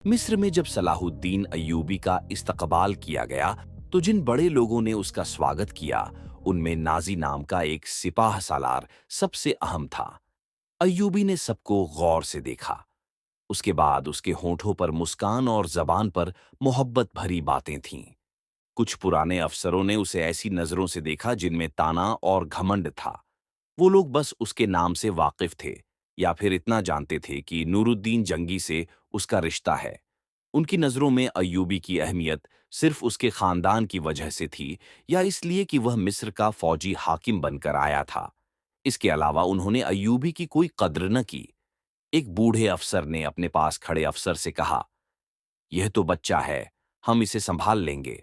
मिस्र में जब सलाहुद्दीन अय्यूबी का इस्तकबाल किया गया, तो जिन बड़े लोगों ने उसका स्वागत किया, उनमें नाजी नाम का एक सिपाह सालार सबसे अहम था। अय्यूबी ने सबको गौर से देखा। उसके बाद उसके होठों पर मुस्कान और जबान पर मोहब्बत भरी बातें थीं। कुछ पुराने अफसरों ने उसे ऐसी नजरों से देखा जिनमें ताना और घमंड था। वो लोग बस उसके नाम से वाकिफ थे, या फिर इतना जानते थे कि नूरुद्दीन जंगी से उसका रिश्ता है। उनकी नज़रों में अय्यूबी की अहमियत सिर्फ उसके खानदान की वजह से थी, या इसलिए कि वह मिस्र का फौजी हाकिम बनकर आया था। इसके अलावा उन्होंने अय्यूबी की कोई कद्र न की। एक बूढ़े अफसर ने अपने पास खड़े अफसर से कहा, यह तो बच्चा है, हम इसे संभाल लेंगे।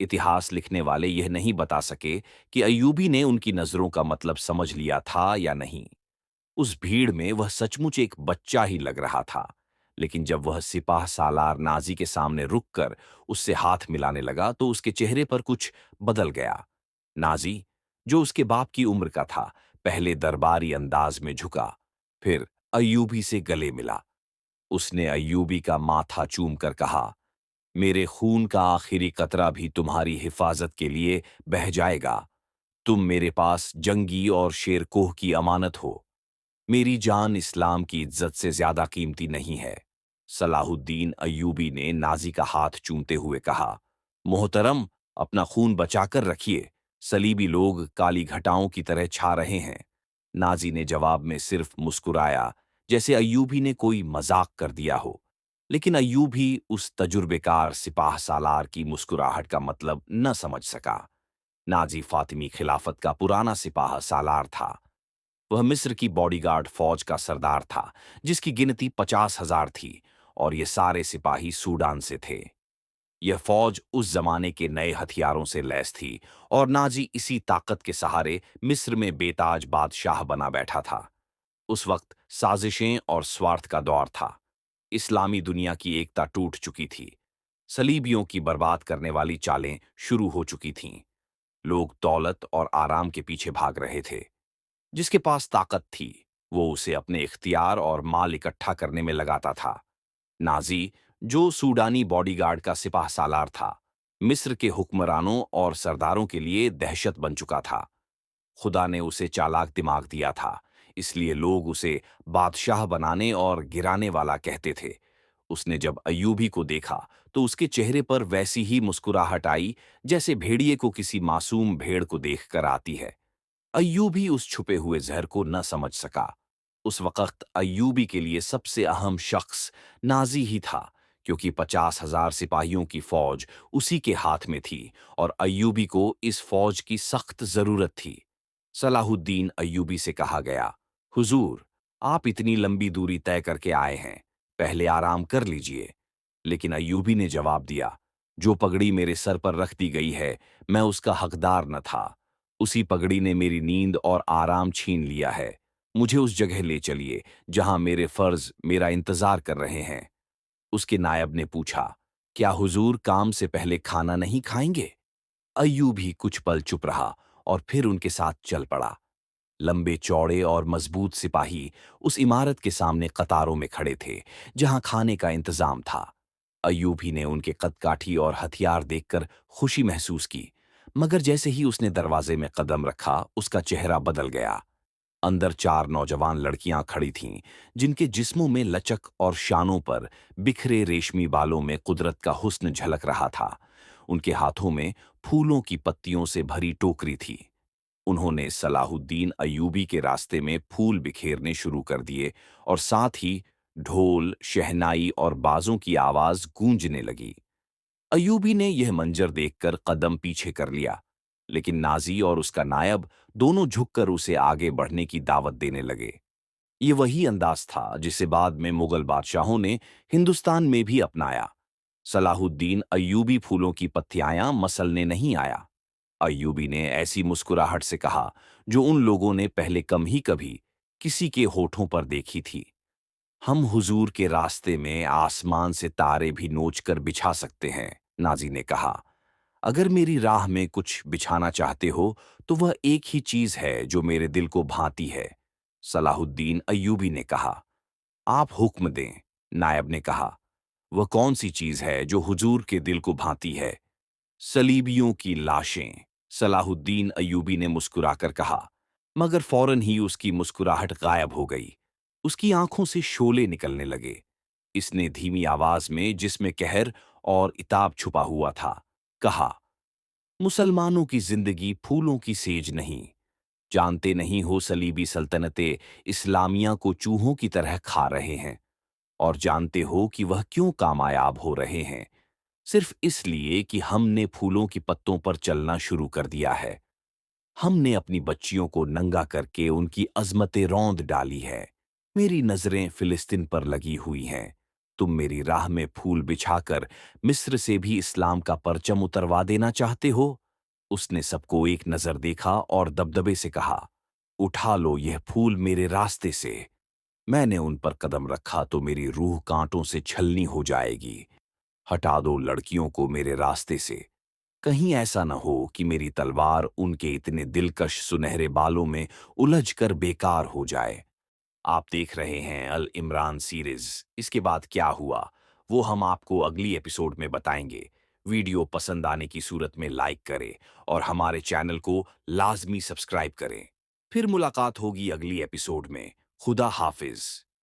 इतिहास लिखने वाले यह नहीं बता सके कि अय्यूबी ने उनकी नज़रों का मतलब समझ लिया था या नहीं। उस भीड़ में वह सचमुच एक बच्चा ही लग रहा था। लेकिन जब वह सिपाह सालार नाजी के सामने रुककर उससे हाथ मिलाने लगा, तो उसके चेहरे पर कुछ बदल गया। नाजी, जो उसके बाप की उम्र का था, पहले दरबारी अंदाज में झुका, फिर अय्यूबी से गले मिला। उसने अय्यूबी का माथा चूम कर कहा, मेरे खून का आखिरी कतरा भी तुम्हारी हिफाजत के लिए बह जाएगा। तुम मेरे पास जंगी और शेरकोह की अमानत हो। मेरी जान इस्लाम की इज्जत से ज्यादा कीमती नहीं है। सलाहुद्दीन अय्यूबी ने नाजी का हाथ चूमते हुए कहा, मोहतरम, अपना खून बचाकर रखिए। सलीबी लोग काली घटाओं की तरह छा रहे हैं। नाजी ने जवाब में सिर्फ मुस्कुराया, जैसे अय्यूबी ने कोई मजाक कर दिया हो। लेकिन अय्यूबी उस तजुर्बेकार सिपाह सालार की मुस्कुराहट का मतलब न समझ सका। नाजी फातिमी खिलाफत का पुराना सिपाह सालार था। वह मिस्र की बॉडीगार्ड फौज का सरदार था, जिसकी गिनती 50,000 थी, और ये सारे सिपाही सूडान से थे। यह फौज उस जमाने के नए हथियारों से लैस थी, और नाजी इसी ताकत के सहारे मिस्र में बेताज बादशाह बना बैठा था। उस वक्त साजिशें और स्वार्थ का दौर था। इस्लामी दुनिया की एकता टूट चुकी थी। सलीबियों की बर्बाद करने वाली चालें शुरू हो चुकी थीं। लोग दौलत और आराम के पीछे भाग रहे थे। जिसके पास ताकत थी, वो उसे अपने इख्तियार और माल इकट्ठा करने में लगाता था। नाजी, जो सूडानी बॉडीगार्ड का सिपाह सालार था, मिस्र के हुक्मरानों और सरदारों के लिए दहशत बन चुका था। खुदा ने उसे चालाक दिमाग दिया था, इसलिए लोग उसे बादशाह बनाने और गिराने वाला कहते थे। उसने जब अय्यूबी को देखा, तो उसके चेहरे पर वैसी ही मुस्कुराहट आई, जैसे भेड़िए को किसी मासूम भेड़ को देखकर आती है। अय्यूबी उस छुपे हुए जहर को न समझ सका। उस वक़्त अय्यूबी के लिए सबसे अहम शख्स नाज़ी ही था, क्योंकि 50,000 सिपाहियों की फ़ौज उसी के हाथ में थी, और अय्यूबी को इस फ़ौज की सख्त ज़रूरत थी। सलाहुद्दीन अय्यूबी से कहा गया, हुजूर, आप इतनी लंबी दूरी तय करके आए हैं, पहले आराम कर लीजिए। लेकिन अय्यूबी ने जवाब दिया, जो पगड़ी मेरे सर पर रख दी गई है, मैं उसका हकदार न था। उसी पगड़ी ने मेरी नींद और आराम छीन लिया है। मुझे उस जगह ले चलिए जहां मेरे फर्ज मेरा इंतजार कर रहे हैं। उसके नायब ने पूछा, क्या हुजूर काम से पहले खाना नहीं खाएंगे? अय्यूब ही कुछ पल चुप रहा और फिर उनके साथ चल पड़ा। लंबे चौड़े और मजबूत सिपाही उस इमारत के सामने कतारों में खड़े थे, जहां खाने का इंतजाम था। अय्यूबी ने उनके कदकाठी और हथियार देखकर खुशी महसूस की, मगर जैसे ही उसने दरवाजे में कदम रखा, उसका चेहरा बदल गया। अंदर 4 नौजवान लड़कियां खड़ी थीं, जिनके जिस्मों में लचक और शानों पर बिखरे रेशमी बालों में कुदरत का हुस्न झलक रहा था। उनके हाथों में फूलों की पत्तियों से भरी टोकरी थी। उन्होंने सलाहुद्दीन अय्यूबी के रास्ते में फूल बिखेरने शुरू कर दिए, और साथ ही ढोल, शहनाई और बाजों की आवाज गूंजने लगी। अय्यूबी ने यह मंजर देखकर कदम पीछे कर लिया, लेकिन नाजी और उसका नायब दोनों झुककर उसे आगे बढ़ने की दावत देने लगे। ये वही अंदाज था जिसे बाद में मुगल बादशाहों ने हिंदुस्तान में भी अपनाया। सलाहुद्दीन अय्यूबी फूलों की पत्तियां मसलने नहीं आया। अय्यूबी ने ऐसी मुस्कुराहट से कहा, जो उन लोगों ने पहले कम ही कभी किसी के होठों पर देखी थी। हम हुजूर के रास्ते में आसमान से तारे भी नोच कर बिछा सकते हैं। नाजी ने कहा, अगर मेरी राह में कुछ बिछाना चाहते हो, तो वह एक ही चीज है जो मेरे दिल को भाती है। सलाहुद्दीन अय्यूबी ने कहा, आप हुक्म दें। नायब ने कहा, वह कौन सी चीज है जो हुजूर के दिल को भाती है? सलीबियों की लाशें। सलाहुद्दीन अय्यूबी ने मुस्कुराकर कहा, मगर फौरन ही उसकी मुस्कुराहट गायब हो गई। उसकी आंखों से शोले निकलने लगे। इसने धीमी आवाज में, जिसमें कहर और इताब छुपा हुआ था, कहा, मुसलमानों की जिंदगी फूलों की सेज नहीं। जानते नहीं हो सलीबी सल्तनतें इस्लामिया को चूहों की तरह खा रहे हैं। और जानते हो कि वह क्यों कामयाब हो रहे हैं? सिर्फ इसलिए कि हमने फूलों की पत्तों पर चलना शुरू कर दिया है। हमने अपनी बच्चियों को नंगा करके उनकी अजमतें रौंद डाली है। मेरी नजरें फिलिस्तीन पर लगी हुई हैं। तुम मेरी राह में फूल बिछाकर मिस्र से भी इस्लाम का परचम उतरवा देना चाहते हो? उसने सबको एक नजर देखा और दबदबे से कहा, उठा लो यह फूल मेरे रास्ते से। मैंने उन पर कदम रखा तो मेरी रूह कांटों से छलनी हो जाएगी। हटा दो लड़कियों को मेरे रास्ते से। कहीं ऐसा न हो कि मेरी तलवार उनके इतने दिलकश सुनहरे बालों में उलझकर बेकार हो जाए। आप देख रहे हैं अल इमरान सीरीज। इसके बाद क्या हुआ, वो हम आपको अगली एपिसोड में बताएंगे। वीडियो पसंद आने की सूरत में लाइक करें और हमारे चैनल को लाजमी सब्सक्राइब करें। फिर मुलाकात होगी अगली एपिसोड में। खुदा हाफिज।